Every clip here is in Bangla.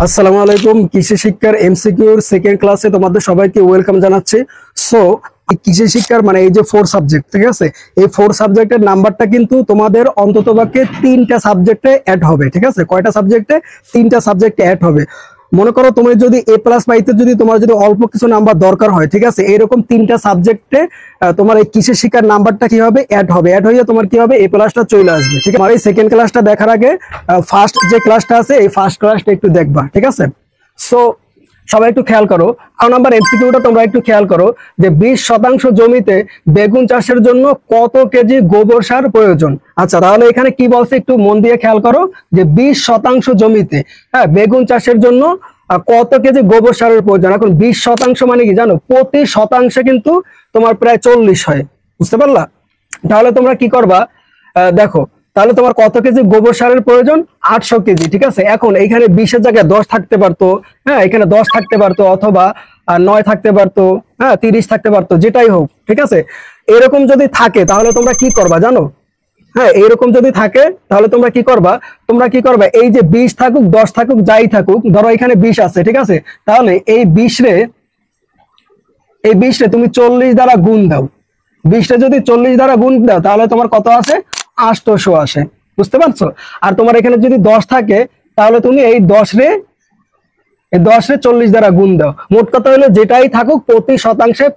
আসসালামু আলাইকুম। কৃষি শিক্ষার এমসিকিউর সেকেন্ড ক্লাসে তোমাদের সবাইকে ওয়েলকাম জানাচ্ছি। সো কৃষি শিক্ষার মানে এই যে 4 সাবজেক্ট, ঠিক আছে, এই 4 সাবজেক্টের নাম্বারটা কিন্তু তোমাদের অন্ততপক্ষে 3টা সাবজেক্টে অ্যাড হবে। ঠিক আছে, কয়টা সাবজেক্টে? 3টা সাবজেক্টে অ্যাড হবে। মনে করো তুমি যদি এ প্লাস পাইতে যদি তোমার যদি অল্প কিছু নাম্বার দরকার হয়, ঠিক আছে, এরকম 3টা সাবজেক্টে তোমার এই কৃষি শিক্ষার নাম্বারটা কি হবে? অ্যাড হবে। অ্যাড হয়ে তোমার কি হবে? এ প্লাসটা চলে আসবে। ঠিক আছে, আমার এই সেকেন্ড ক্লাসটা দেখার আগে ফার্স্ট যে ক্লাসটা আছে এই ফার্স্ট ক্লাসটা একটু দেখবা। ঠিক আছে, সো সবাই একটু খেয়াল করো। নাম্বার এমসিকিউটা তোমরা একটু খেয়াল করো যে 20% জমিতে বেগুন চাষের জন্য কত কেজি গোবর সার প্রয়োজন। আচ্ছা, তাহলে এখানে কি বলছে একটু মন দিয়ে খেয়াল করো যে 20% জমিতে বেগুন চাষের জন্য কত কেজি গোবর সারের প্রয়োজন। এখন 20% মানে কি জানো? প্রতি শতাংশে কিন্তু তোমার প্রায় 40 হয়। বুঝতে পারলা? তাহলে তোমরা কি করবা দেখো, তাহলে তোমার কত কেজি গোবর সারের প্রয়োজন? 800 কেজি। ঠিক আছে, এখন এইখানে 20-এর জায়গায় 10 থাকতে পারতো, এখানে 10 থাকতে পারতো, অথবা 9 থাকতে পারতো, 30 থাকতে পারতো, যেটাই হোক। ঠিক আছে, এরকম যদি থাকে তাহলে তোমরা কি করবা জানো? এরকম যদি থাকে তাহলে তোমরা কি করবা? এই যে 20 থাকুক 10 থাকুক যাই থাকুক, ধরো এখানে 20 আছে, ঠিক আছে, তাহলে এই 20 রে তুমি 40 দ্বারা গুণ দাও। 20 রে যদি 40 দ্বারা গুণ দাও তাহলে তোমার কত আসে? 800 আসে। বুঝতে পারছো? আর তোমার এখানে যদি 10 থাকে তাহলে তুমি এই 10 রে 40 দ্বারা গুণ দাও। মোট কথা হলো যেটাই থাকুক প্রতি শতাংশে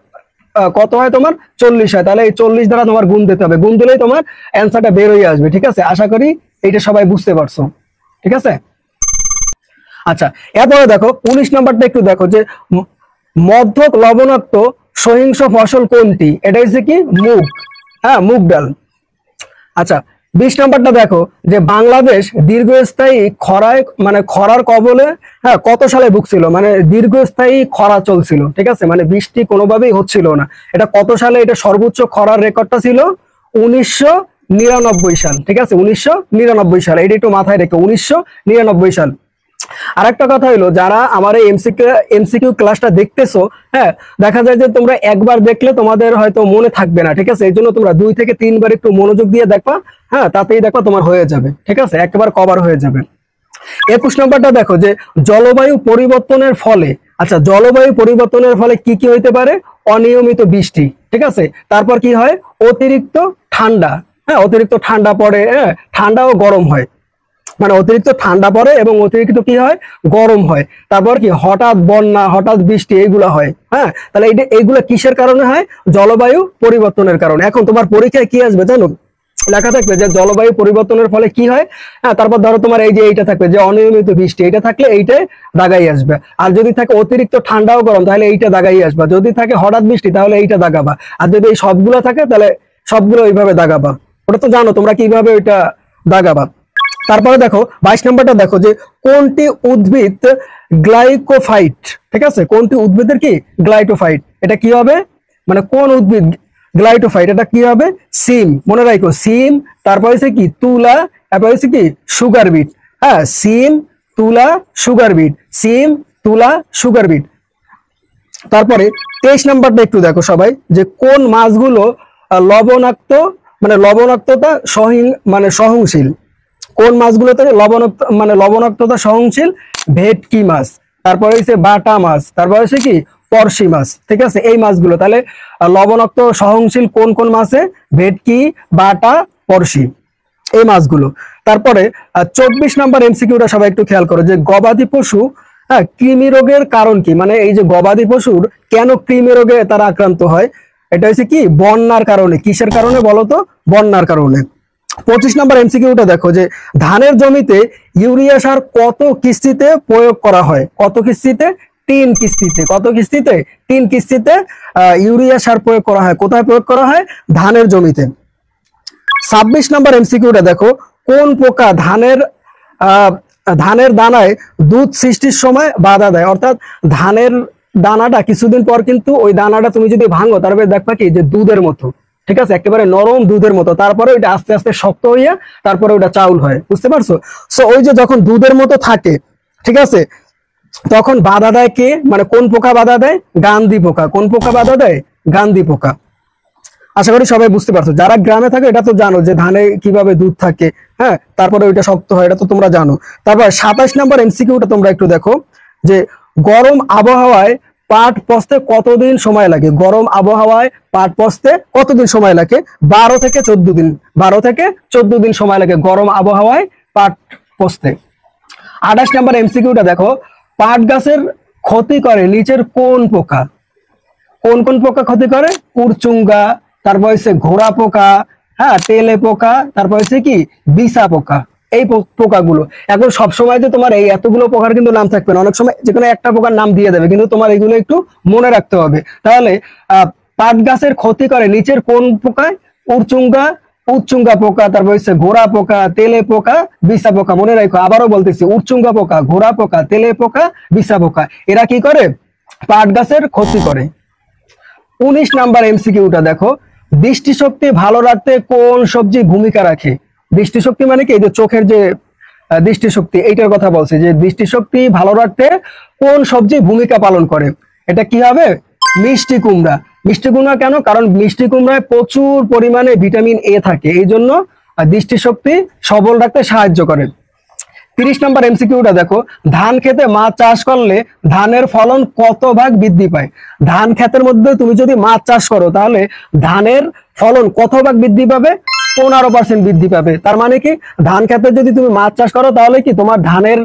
কত হয়? তোমার 40 হয়। তাহলে এই 40 দ্বারা তোমার গুণ দিতে হবে। গুণ দিলেই তোমার অ্যান্সারটা বের হয়ে আসবে। ঠিক আছে, আশা করি এইটা সবাই বুঝতে পারছো। ঠিক আছে, আচ্ছা, এরপরে দেখো 19 নাম্বারটা একটু দেখো যে মধ্যক লবণাক্ত সহিংস ফসল কোনটি? এটা হচ্ছে কি? মুগ। মুগ ডাল। আচ্ছা, 20 নাম্বারটা দেখো যে বাংলাদেশ দীর্ঘস্থায়ী খরার কবলে কত সালে ভুগছিল? মানে দীর্ঘস্থায়ী খরা চলছিল। ঠিক আছে, মানে বৃষ্টি কোনোভাবেই হচ্ছিল না। এটা কত সালে? এটা সর্বোচ্চ খরার রেকর্ডটা ছিল 1999 সাল। ঠিক আছে, 1999 সাল, এটা একটু মাথায় রেখো, 1999 সাল। আরেকটা কথা হলো, যারা আমার এই এমসিকিউ ক্লাসটা দেখতেছো, দেখা যায় যে তোমরা একবার দেখলে তোমাদের হয়তো মনে থাকবে না। ঠিক আছে, এই জন্য তোমরা 2 থেকে 3 বার একটু মনোযোগ দিয়ে দেখবা। তাতেই দেখবা তোমার হয়ে যাবে। ঠিক আছে, একবার কভার হয়ে যাবে। 21 নম্বরটা দেখো যে জলবায়ু পরিবর্তনের ফলে, আচ্ছা, জলবায়ু পরিবর্তনের ফলে কি কি হইতে পারে? অনিয়মিত বৃষ্টি। ঠিক আছে, তারপর কি হয়? অতিরিক্ত ঠান্ডা। অতিরিক্ত ঠান্ডা পড়ে, ঠান্ডা ও গরম হয়। মানে অতিরিক্ত ঠান্ডা পড়ে এবং অতিরিক্ত কি হয়? গরম হয়। তারপর কি? হঠাৎ বন্যা, হঠাৎ বৃষ্টি, এইগুলো হয়। তাহলে এইগুলো কিসের কারণে হয়? জলবায়ু পরিবর্তনের কারণে। এখন তোমার পরীক্ষায় কি আসবে জানো? লেখা থাকবে যে জলবায়ু পরিবর্তনের ফলে কি হয়। তারপর ধরো তোমার এই যে এইটা থাকবে যে অনিয়মিত বৃষ্টি, এটা থাকলে এইটাই দাগাই আসবে। আর যদি থাকে অতিরিক্ত ঠান্ডা ও গরম তাহলে এইটা দাগাই আসবে। যদি থাকে হঠাৎ বৃষ্টি তাহলে এইটা দাগাবা। আর যদি এই সবগুলো থাকে তাহলে সবগুলো ওইভাবে দাগাবা। ওটা তো জানো তোমরা কিভাবে ওইটা দাগাবা। তারপরে দেখো 22 নম্বরটা দেখো যে কোনটি উদ্ভিদ গ্লাইকোফাইট। ঠিক আছে, কোনটি উদ্ভিদের কি? গ্লাইকোফাইট। এটা কি হবে? মানে কোন উদ্ভিদ গ্লাইকোফাইট? এটা কি হবে? সিম। মনে রাখো, সিম। তারপর হচ্ছে কি? তুলা। তারপর হচ্ছে কি? Sugar bit. সিম, তুলা, সুগার বিট। সিম, তুলা, সুগার বিট। তারপরে 23 নাম্বারটা একটু দেখো সবাই যে কোন মাছগুলো লবণাক্ততা সহনশীল। কোন মাছগুলোতে লবণাক্ততা সহনশীল? ভেটকি মাছ, তারপরে হচ্ছে বাটা মাছ, তারপরে হচ্ছে কি? পরশি মাছ। ঠিক আছে, এই মাছগুলো তাহলে লবণাক্ত সহনশীল কোন কোন মাছে? ভেটকি, বাটা, পরশি, এই মাছগুলো। তারপরে 24 নাম্বার এমসিকিউটা সবাই একটু খেয়াল করো যে গবাদি পশু কৃমি রোগের কারণ কি? মানে এই যে গবাদি পশুর কেন কৃমি রোগে তারা আক্রান্ত হয়? এটা হচ্ছে কি? বন্যার কারণে। কিসের কারণে বলো তো? বন্যার কারণে। 25 নাম্বার এমসিকিউটা দেখো যে ধানের জমিতে ইউরিয়া সার কত কিস্তিতে প্রয়োগ করা হয়? কত কিস্তিতে? 3 কিস্তিতে। কত কিস্তিতে? 3 কিস্তিতে ইউরিয়া সার প্রয়োগ করা হয়। কোথায় প্রয়োগ করা হয়? ধানের জমিতে। 26 নাম্বার এমসিকিউটা দেখো কোন পোকা ধানের দানায় দুধ সৃষ্টির সময় বাধা দেয়? অর্থাৎ ধানের দানাটা কিছুদিন পর কিন্তু ওই দানাটা তুমি যদি ভাঙো তারপরে দেখবা কি যে দুধের মতো। ঠিক আছে, একেবারে নরম দুধের মতো। তারপরে ওইটা আস্তে আস্তে শক্ত হইয়া তারপরে ওটা চাউল হয়। বুঝতে পারছো? সো ওই যে যখন দুধের মতো থাকে, ঠিক আছে, তখন বাধা দেয় কে? মানে কোন পোকা বাধা দেয়? গান্ধী পোকা। কোন পোকা বাধা দেয়? গান্ধী পোকা। আশা করি সবাই বুঝতে পারছো। যারা গ্রামে থাকে এটা তো জানো যে ধানে কিভাবে দুধ থাকে, হ্যাঁ, তারপরে ওইটা শক্ত হয়, এটা তো তোমরা জানো। তারপর 27 নম্বর এমসিকিউটা তোমরা একটু দেখো যে গরম আবহাওয়ায় পাট পচতে কতদিন সময় লাগে? গরম আবহাওয়ায় পাট পচতে কতদিন সময় লাগে? 12 থেকে 14 দিন। 12 থেকে 14 দিন সময় লাগে গরম আবহাওয়ায় পাট পচতে। 28 নম্বর এমসিকিউটা দেখো, পাট গাছের ক্ষতি করে নিচের কোন পোকা? কোন কোন পোকা ক্ষতি করে? উড়চুঙ্গা, তারপর হচ্ছে ঘোড়া পোকা, হ্যাঁ, তেলে পোকা, তারপর হচ্ছে কি বিছা পোকা। এই পোকাগুলো এখন সবসময় যে তোমার এই এতগুলো পোকার কিন্তু নাম থাকবে না, অনেক সময় যে কোনো একটা পোকার নাম দিয়ে দেবে, কিন্তু তোমার এগুলো একটু মনে রাখতে হবে। তাহলে পাট গাছের ক্ষতি করে নিচের কোন পোকায়? উড়চুঙ্গা, উচ্চুঙ্গা পোকা, তারপর হচ্ছে ঘোড়া পোকা, তেলে পোকা, বিছা পোকা। মনে রাখো, আবারও বলতেছি, উচ্চুঙ্গা পোকা, ঘোড়া পোকা, তেলে পোকা, বিছা পোকা, এরা কি করে? পাট গাছের ক্ষতি করে। 19 নাম্বার এমসিকিউটা দেখো, দৃষ্টিশক্তি ভালো রাখতে কোন সবজি ভূমিকা রাখে? দৃষ্টিশক্তি মানে কি? এই যে চোখের যে দৃষ্টিশক্তি, এইটার কথা বলছে যে দৃষ্টিশক্তি ভালো রাখতে কোন সবজি ভূমিকা পালন করে? এটা কি হবে? মিষ্টি কুমড়া। মিষ্টি কুমড়া কেন? কারণ মিষ্টি কুমড়ায় প্রচুর পরিমাণে ভিটামিন এ থাকে, এই জন্য দৃষ্টিশক্তি সবল রাখতে সাহায্য করে। 30 নম্বর এমসিকিউটা দেখো, ধান খেতে মাছ চাষ করলে ধানের ফলন কত ভাগ বৃদ্ধি পায়? ধান ক্ষেতের মধ্যে তুমি যদি মাছ চাষ করো তাহলে ধানের ফলন কত ভাগ বৃদ্ধি পাবে? 15% বৃদ্ধি পাবে। তার মানে কি, ধান ক্ষেতে যদি তুমি মাছ চাষ করো তাহলে কি তোমার ধানের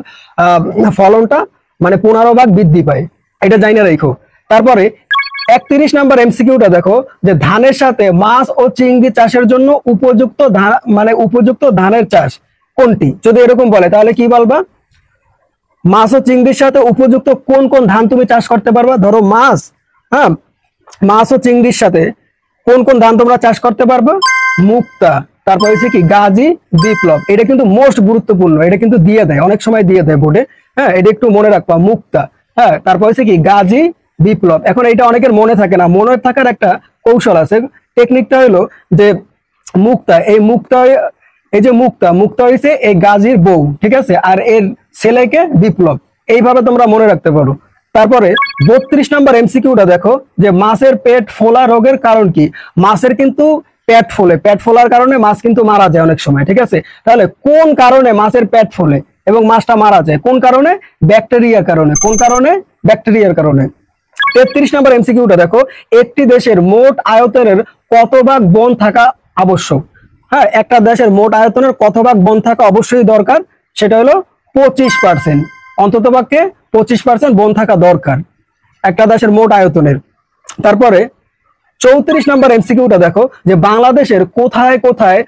ফলনটা মানে 15 ভাগ বৃদ্ধি পায়, এটা জানা রাখো। তারপরে 31 নম্বর এমসিকিউটা দেখো, যে ধানের সাথে মাছ ও চিংড়ি চাষের জন্য উপযুক্ত মানে উপযুক্ত ধানের চাষ কোনটি? যদি এরকম বলে তাহলে কি বলবা? মাছ ও চিংড়ির সাথে উপযুক্ত কোন কোন ধান তুমি চাষ করতে পারবা? ধরো মাছ, হ্যাঁ, মাছ ও চিংড়ির সাথে কোন কোন ধান তোমরা চাষ করতে পারবা? মুক্তা, তারপর হচ্ছে কি গাজী, বিপ্লব। এটা কিন্তু মোস্ট গুরুত্বপূর্ণ, এটা কিন্তু দিয়ে দেয়, অনেক সময় দিয়ে দেয় বোর্ডে, হ্যাঁ, এটা একটু মনে রাখবা, মুক্তা, হ্যাঁ, তারপর হচ্ছে কি গাজী, বিপ্লব। এখন এটা অনেকের মনে থাকে না, মনে থাকার একটা কৌশল আছে, টেকনিকটা হলো যে মুক্তা, এই যে মুক্তা হয়েছে এই গাজীর বউ, ঠিক আছে, আর এর ছেলেকে বিপ্লব, এইভাবে তোমরা মনে রাখতে পারো। তারপরে 32 নম্বর এমসিকিউটা দেখো, যে মাছের পেট ফোলা রোগের কারণ কি? মাছের কিন্তু পেট ফোলে, পেট ফোলার কারণে মাছ কিন্তু মারা যায় অনেক সময়, ঠিক আছে। তাহলে কোন কারণে মাছের পেট ফোলে এবং মাছটা মারা যায়? কোন কারণে? ব্যাকটেরিয়ার কারণে। কোন কারণে? ব্যাকটেরিয়ার কারণে। 33 নম্বর এমসিকিউটা দেখো, একটি দেশের মোট আয়তনের কত ভাগ বন থাকা আবশ্যক? হ্যাঁ, একটা দেশের মোট আয়তনের কত ভাগ বন থাকা অবশ্যই দরকার? সেটা হলো 25%, অন্তত পক্ষে 25% বন থাকা দরকার একটা দেশের মোট আয়তনের। তারপরে 34 নম্বর এমসিকিউটা দেখো, যে বাংলাদেশের কোথায় কোথায়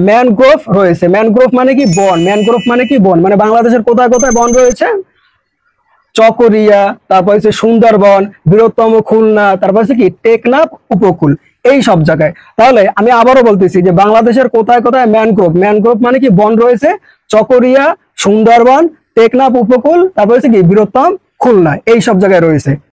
ম্যানগ্রোভ রয়েছে? ম্যানগ্রোভ মানে কি? বন। ম্যানগ্রোভ মানে কি? বন। মানে বাংলাদেশের কোথায় কোথায় বন রয়েছে? চকরিয়া, তারপর হচ্ছে সুন্দরবন, বৃহত্তম খুলনা, তারপর হচ্ছে কি টেকনাফ উপকূল, এই সব জায়গায়। তাহলে আমি আবারও বলতেছি যে বাংলাদেশের কোথায় কোথায় ম্যানগ্রোভ, ম্যানগ্রোভ মানে কি? বন রয়েছে। চকরিয়া, সুন্দরবন, টেকনাফ উপকূল, তারপর হচ্ছে কি বৃহত্তম খুলনা, এই সব জায়গায় রয়েছে।